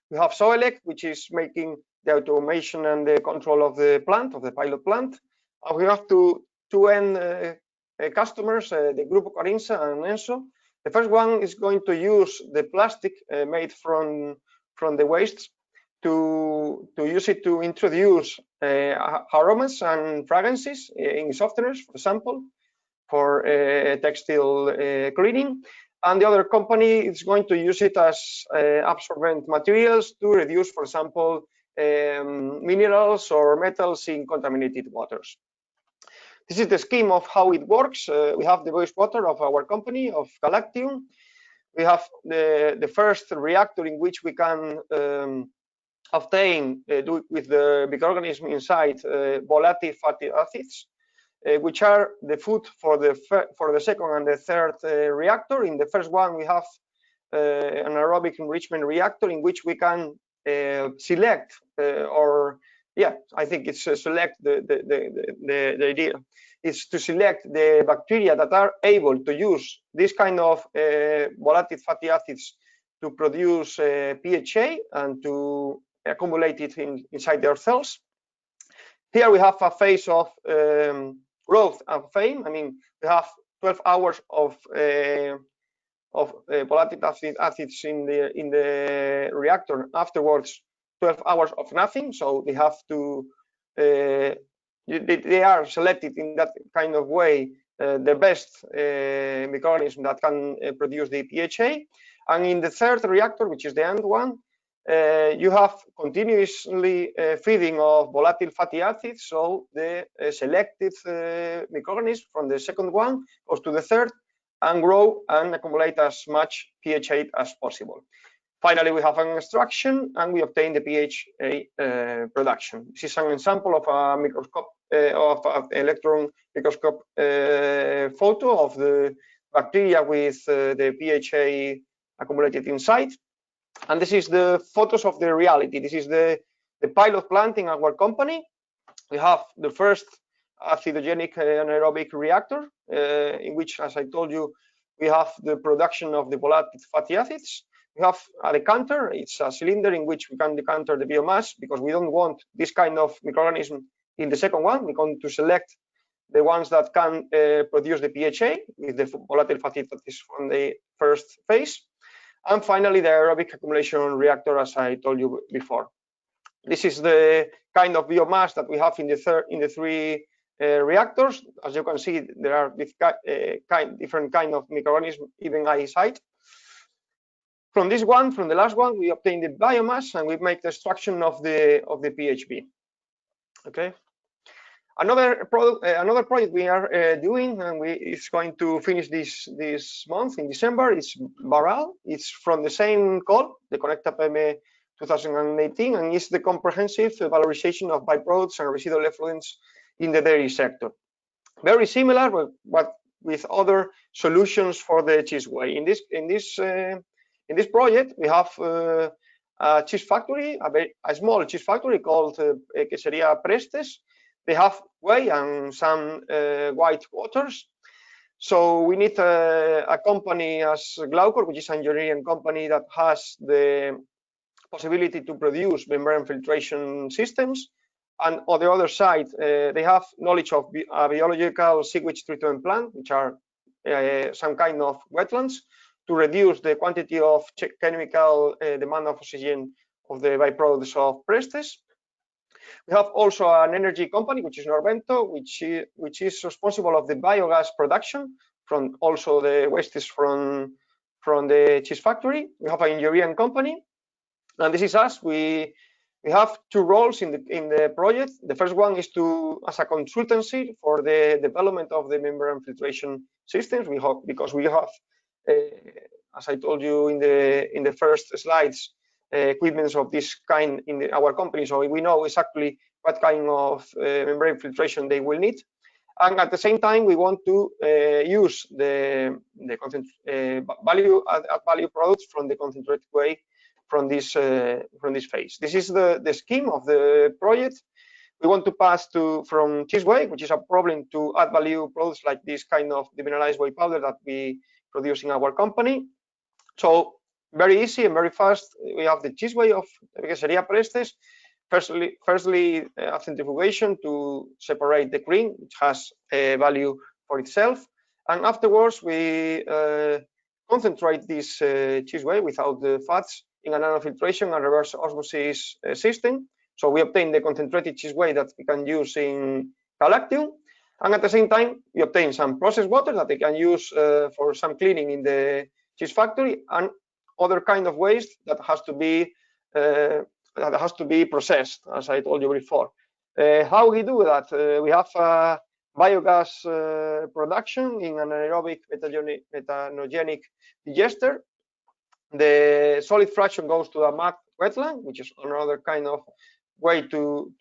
We have Soelec, which is making the automation and the control of the plant, of the pilot plant. And we have two end customers, the Grupo Carinsa and Enso. The first one is going to use the plastic made from the wastes to use it to introduce aromas and fragrances in softeners, for example, for textile cleaning. And the other company is going to use it as absorbent materials to reduce, for example, minerals or metals in contaminated waters. This is the scheme of how it works. We have the wastewater of our company, of Galactium. We have the first reactor in which we can obtain, with the microorganism inside, volatile fatty acids, which are the food for the second and the third reactor. In the first one, we have an aerobic enrichment reactor in which we can select, I think it's select the idea is to select the bacteria that are able to use this kind of volatile fatty acids to produce PHA and to accumulate it inside their cells. Here we have a phase of growth and fame. I mean, we have 12 hours of volatile acids in the reactor. Afterwards, 12 hours of nothing. So they have to they are selected in that kind of way, the best microorganism that can produce the PHA. And in the third reactor, which is the end one, you have continuously feeding of volatile fatty acids. So the selected microorganism from the second one goes to the third and grow and accumulate as much PHA as possible. Finally, we have an extraction and we obtain the PHA production. This is an example of a microscope, of an electron microscope photo of the bacteria with the PHA accumulated inside. And this is the photos of the reality. This is the pilot plant in our company. We have the first acidogenic anaerobic reactor, in which, as I told you, we have the production of the volatile fatty acids. We have a decanter. It's a cylinder in which we can decanter the biomass because we don't want this kind of microorganism in the second one. We want to select the ones that can produce the PHA with the volatile fatty acids from the first phase. And finally, the aerobic accumulation reactor, as I told you before. This is the kind of biomass that we have in the three reactors. As you can see, there are different kind of microorganisms, even eyesight. From this one, from the last one, we obtain the biomass and we make the extraction of the PHB. Okay. Another project we are doing, and it's going to finish this month in December. It's Baral. It's from the same call, the Conecta PM 2018, and it's the comprehensive valorization of byproducts and residual effluents in the dairy sector. Very similar, but with other solutions for the cheese way. In this project, we have a cheese factory, a small cheese factory called Quesería Prestes. They have whey and some white waters. So we need a company as Glaucor, which is an engineering company that has the possibility to produce membrane filtration systems. And on the other side, they have knowledge of a biological sewage treatment plant, which are some kind of wetlands, to reduce the quantity of chemical demand of oxygen of the byproducts of Prestes. We have also an energy company, which is Norvento, which is responsible of the biogas production from also the wastes from the cheese factory. We have an engineering company, and this is us. We have two roles in the project. The first one is as a consultancy for the development of the membrane filtration systems. Because we have, as I told you in the first slides, equipments of this kind in our company, so we know exactly what kind of membrane filtration they will need. And at the same time, we want to use the value products from the concentrated way from this phase. This is the scheme of the project. We want to pass from cheese whey, which is a problem, to add value products like this kind of demineralized whey powder that we produce in our company. So very easy and very fast. We have the cheese whey of Quesería Prestes. Firstly, centrifugation to separate the cream, which has a value for itself. And afterwards, we concentrate this cheese whey without the fats in a nanofiltration and reverse osmosis system. So we obtain the concentrated cheese whey that we can use in Galactium. And at the same time, we obtain some processed water that we can use for some cleaning in the cheese factory, and other kind of waste that has to be processed, as I told you before. How we do that? We have biogas production in an anaerobic methanogenic digester. The solid fraction goes to a mud wetland, which is another kind of way to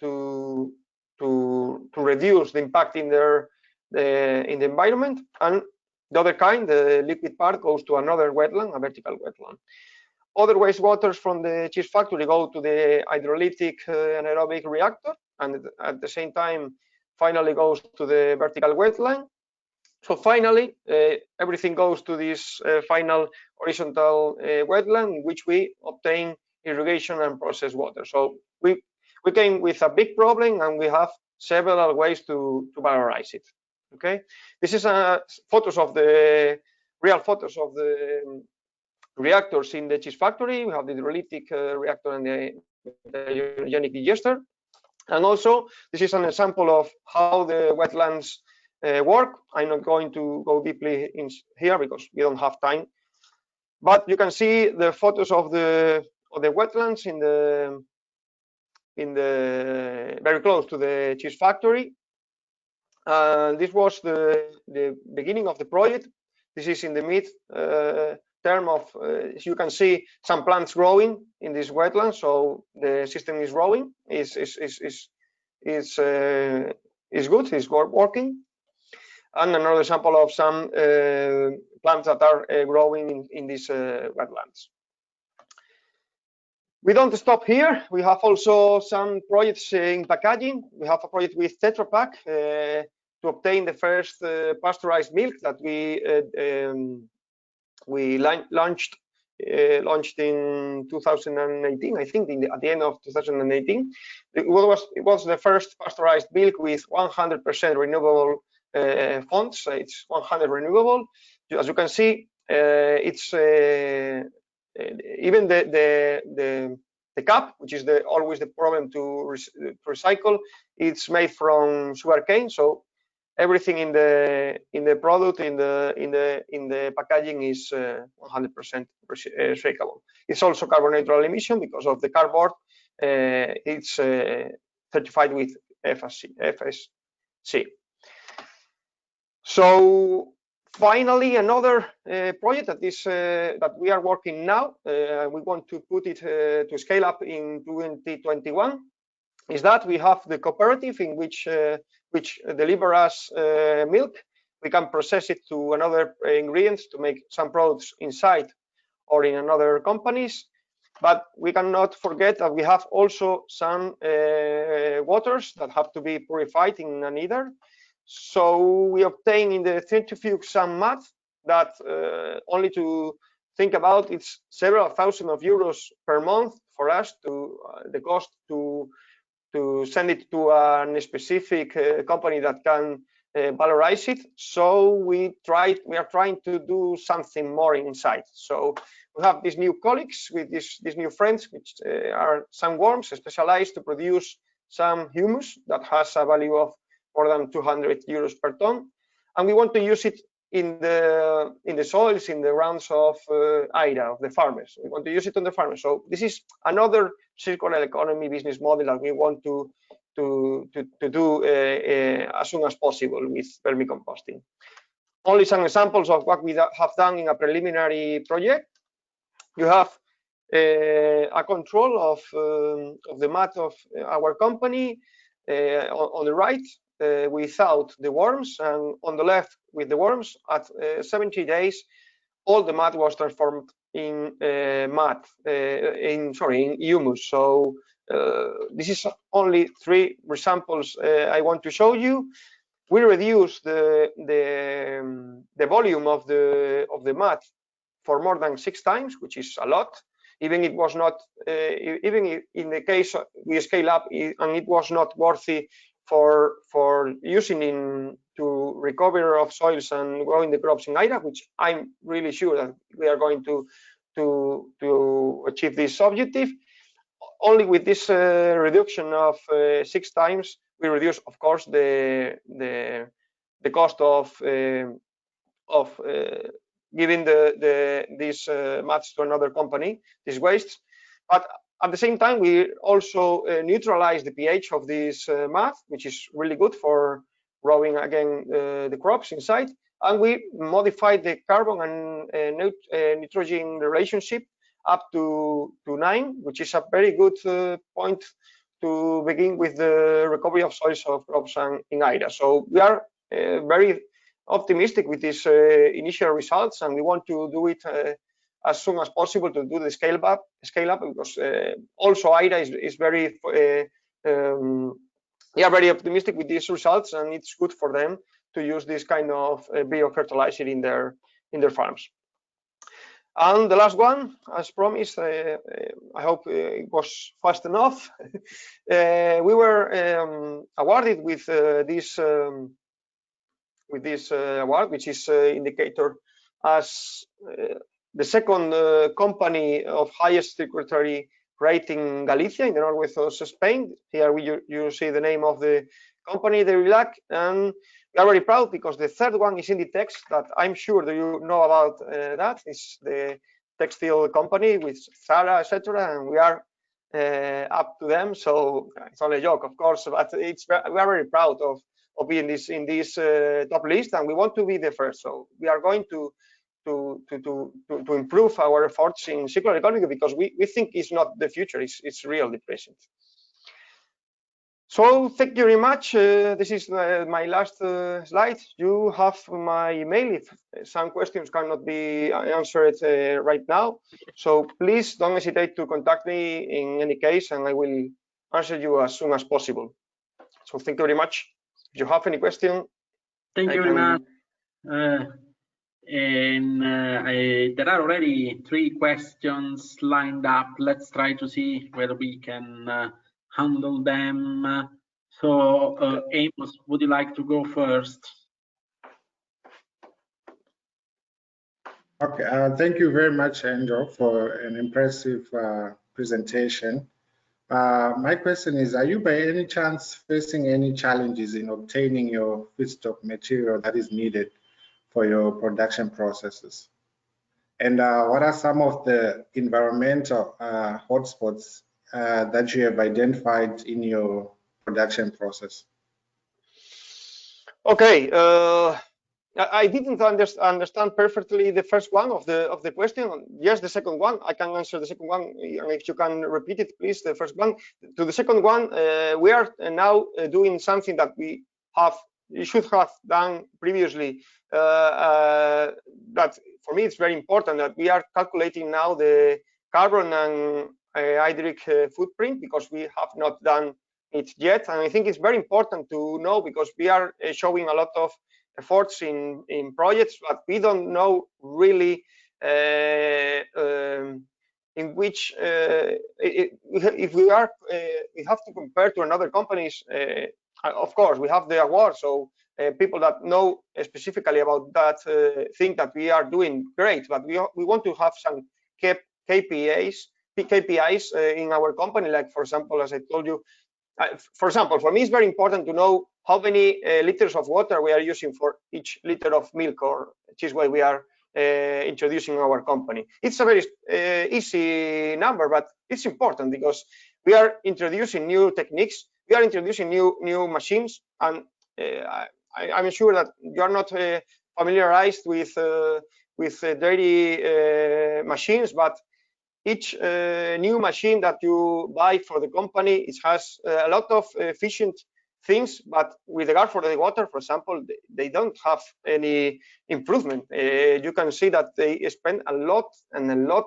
reduce the impact in the environment. And the other kind, the liquid part, goes to another wetland, a vertical wetland. Other wastewaters from the cheese factory go to the hydrolytic anaerobic reactor, and at the same time, finally goes to the vertical wetland. So finally, everything goes to this final horizontal wetland in which we obtain irrigation and processed water. So we came with a big problem, and we have several ways to valorize it. Okay, this is photos of the real photos of the reactors in the cheese factory. We have the hydrolytic reactor and the methanogenic digester. And also, this is an example of how the wetlands work. I'm not going to go deeply in here because we don't have time. But you can see the photos of the wetlands in the very close to the cheese factory. This was the beginning of the project. This is in the mid term of, as you can see, some plants growing in this wetland, so the system is growing, is good, is working. And another example of some plants that are growing in these wetlands. We don't stop here. We have also some projects in packaging. We have a project with Tetra Pak to obtain the first pasteurized milk that we launched in 2018, I think, at the end of 2018. It was the first pasteurized milk with 100% renewable fonts. It's 100% renewable. As you can see, it's even the cap, which is always the problem to recycle. It's made from sugarcane, so everything in the product in the packaging is 100% recyclable. It's also carbon neutral emission because of the cardboard. It's certified with FSC. So finally, another project that we are working now, we want to put it to scale up in 2021, is that we have the cooperative in which deliver us milk. We can process it to another ingredients to make some products inside or in another companies. But we cannot forget that we have also some waters that have to be purified in another. So we obtain in the centrifuge some mud that only to think about, it's several thousand of euros per month for us to the cost to send it to a specific company that can valorize it. So we are trying to do something more inside. So we have these new colleagues with these new friends, which are some worms specialized to produce some humus that has a value of more than 200 euros per ton, and we want to use it in the soils, in the grounds of AIRA, of the farmers. We want to use it on the farmers. So this is another circular economy business model that we want to do as soon as possible with vermicomposting. Only some examples of what we have done in a preliminary project. You have a control of the mud of our company on the right, without the worms, and on the left with the worms. At 70 days, all the mud was transformed in humus. So this is only 3 examples I want to show you. We reduce the volume of the mud for more than 6 times, which is a lot. Even it was not, even in the case we scale up, and it was not worthy for using to recover of soils and growing the crops in AIRA, which I'm really sure that we are going to achieve this objective. Only with this reduction of 6 times, we reduce, of course, the cost of giving these mats to another company, these wastes. But at the same time, we also neutralize the pH of this mat, which is really good for growing again the crops inside. And we modified the carbon and nitrogen relationship up to 9, which is a very good point to begin with the recovery of soils of crops and in AIRA. So we are very optimistic with these initial results, and we want to do it as soon as possible to do the scale up because also AIRA is very we are very optimistic with these results, and it's good for them to use this kind of biofertilizer in their farms. And the last one, as promised, I hope it was fast enough. We were awarded with this award, which is indicator as the second company of highest tributary rating in Galicia, in the northwest of Spain. Here you see the name of the company, the ReLac, and we are very proud because the third one is in the text that I'm sure that you know about. That is the textile company with Zara, etc., and we are up to them. So it's only a joke, of course, but we are very proud of being in this top list, and we want to be the first. So we are going to improve our efforts in circular economy because we think it's not the future, it's really the present. So thank you very much. This is my last slide. You have my email if some questions cannot be answered right now. So please don't hesitate to contact me in any case, and I will answer you as soon as possible. So thank you very much. If you have any question, thank you very much. There are already 3 questions lined up. Let's try to see whether we can handle them. So, Amos, would you like to go first? Okay, thank you very much, Andrew, for an impressive presentation. My question is, are you by any chance facing any challenges in obtaining your feedstock material that is needed for your production processes? And what are some of the environmental hotspots that you have identified in your production process? Okay, I didn't understand perfectly the first one of the question. Yes, the second one, I can answer the second one. If you can repeat it, please, the first one. To the second one, we are now doing something that we should have done previously. That for me, it's very important that we are calculating now the carbon and hydric footprint because we have not done it yet. And I think it's very important to know because we are showing a lot of efforts in projects, but we don't know really in which if we have to compare to another companies. Of course, we have the award, so people that know specifically about that thing that we are doing great, but we want to have some KPIs in our company, like for example, as I told you. For example, for me, it's very important to know how many liters of water we are using for each liter of milk or cheese whey we are introducing in our company. It's a very easy number, but it's important because we are introducing new techniques, we are introducing new machines, and I'm sure that you are not familiarized with dairy machines, but each new machine that you buy for the company, it has a lot of efficient things, but with regard for the water, for example, they don't have any improvement. You can see that they spend a lot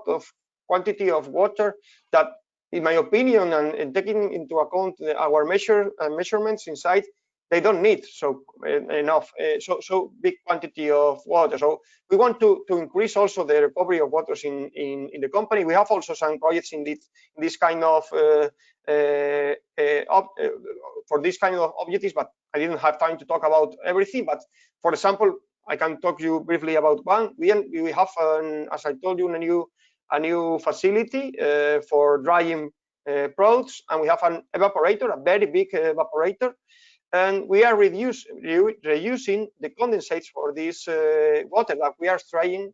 of quantity of water that, in my opinion, and taking into account our measurements inside, they don't need so big quantity of water. So we want to increase also the recovery of waters in the company. We have also some projects in this kind of for this kind of objectives, but I didn't have time to talk about everything. But for example, I can talk to you briefly about one. We have, as I told you, a new facility for drying products, and we have an evaporator, a very big evaporator. And we are reducing the condensates for this water that we are extracting,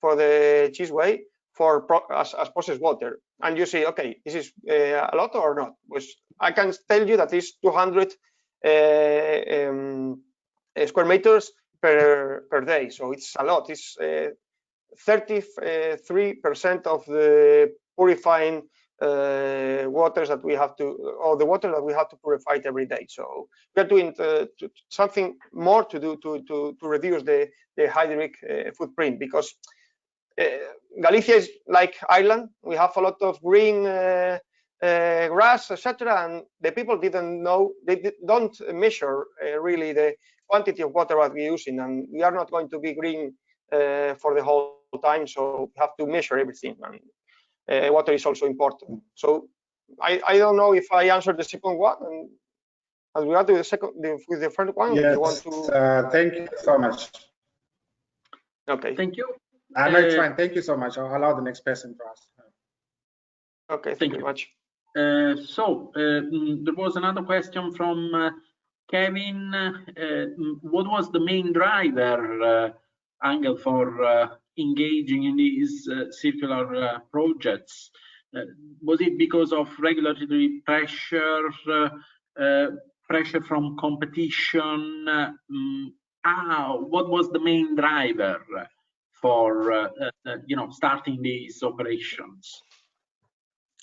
for the cheese whey as processed water. And you say, okay, this is a lot or not? Pues I can tell you that it's 200 square meters per day. So it's a lot. It's 33% of the purifying waters that we have to, or the water that we have to purify every day. So we're doing something more to do to reduce the hydric footprint, because Galicia is like Ireland. We have a lot of green grass, etc., and the people didn't know, they don't measure really the quantity of water that we're using, and we are not going to be green for the whole time, so we have to measure everything, and water is also important. So I don't know if I answered the second one, and as we are to the second, with the first one, yes, you want to? thank you so much. Okay. Thank you. No, it's fine. Thank you so much. I'll allow the next person to ask. Okay, thank you very much. There was another question from Kevin. What was the main driver, Angel, for engaging in these circular projects? Was it because of regulatory pressure, pressure from competition? What was the main driver for starting these operations?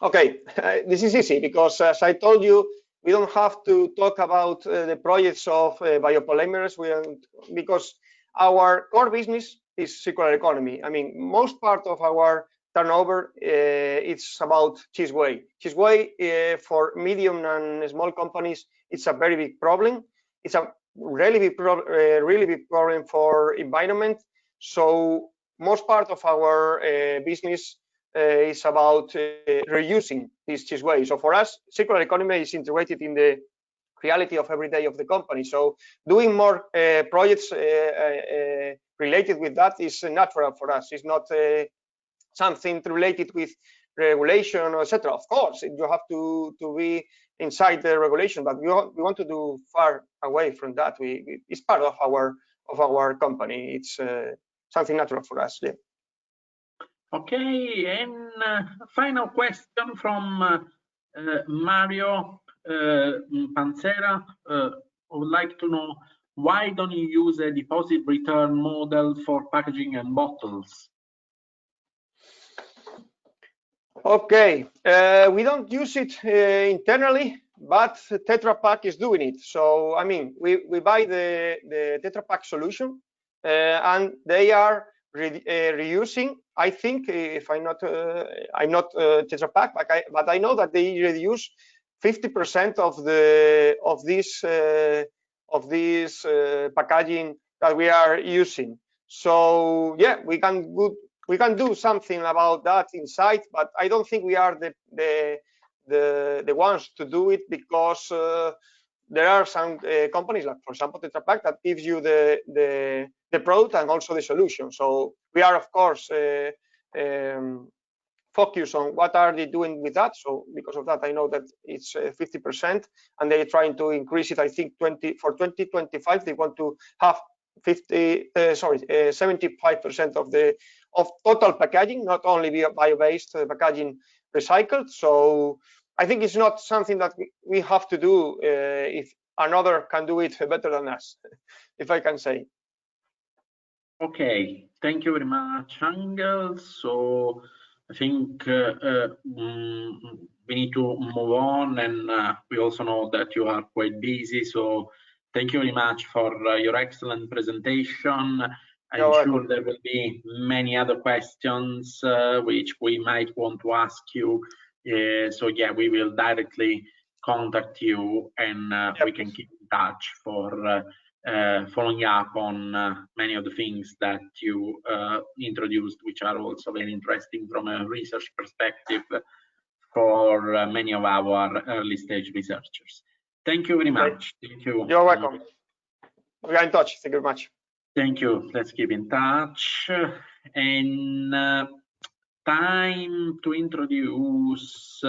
Okay, this is easy, because as I told you, we don't have to talk about the projects of biopolymers, because our core business is circular economy. I mean, most part of our turnover it's about cheese whey. Cheese whey for medium and small companies, it's a very big problem. It's a really big problem for environment. So most part of our business is about reusing this cheese whey. So for us, circular economy is integrated in the reality of every day of the company. So doing more projects related with that is natural for us. It's not something related with regulation, etc. Of course, you have to be inside the regulation, but we want to do far away from that. It's part of our company. It's something natural for us. Yeah. Okay, and final question from Mario Pansera. I would like to know, why don't you use a deposit return model for packaging and bottles? Okay, we don't use it internally, but Tetra Pak is doing it. So I mean, we buy the Tetra Pak solution, and they are reusing. I think, if I'm not Tetra Pak, but I know that they reduce 50% of this packaging that we are using. So yeah, we can do something about that inside, but I don't think we are the ones to do it, because there are some companies, like for example Tetra Pak, that gives you the product and also the solution. So we are of course focused on what are they doing with that. So because of that, I know that it's 50%, and they're trying to increase it. I think for 2025 they want to have 75% of total packaging, not only bio-based packaging, recycled. So I think it's not something that we have to do if another can do it better than us, if I can say. Okay, thank you very much, Angel. So I think we need to move on, and we also know that you are quite busy. So thank you very much for your excellent presentation. I'm sure there will be many other questions which we might want to ask you. So yeah, we will directly contact you, and we can keep in touch for following up on many of the things that you introduced, which are also very interesting from a research perspective for many of our early stage researchers. Thank you very much. Thank you. You're welcome. We are in touch. Thank you very much. Thank you. Let's keep in touch. And time to introduce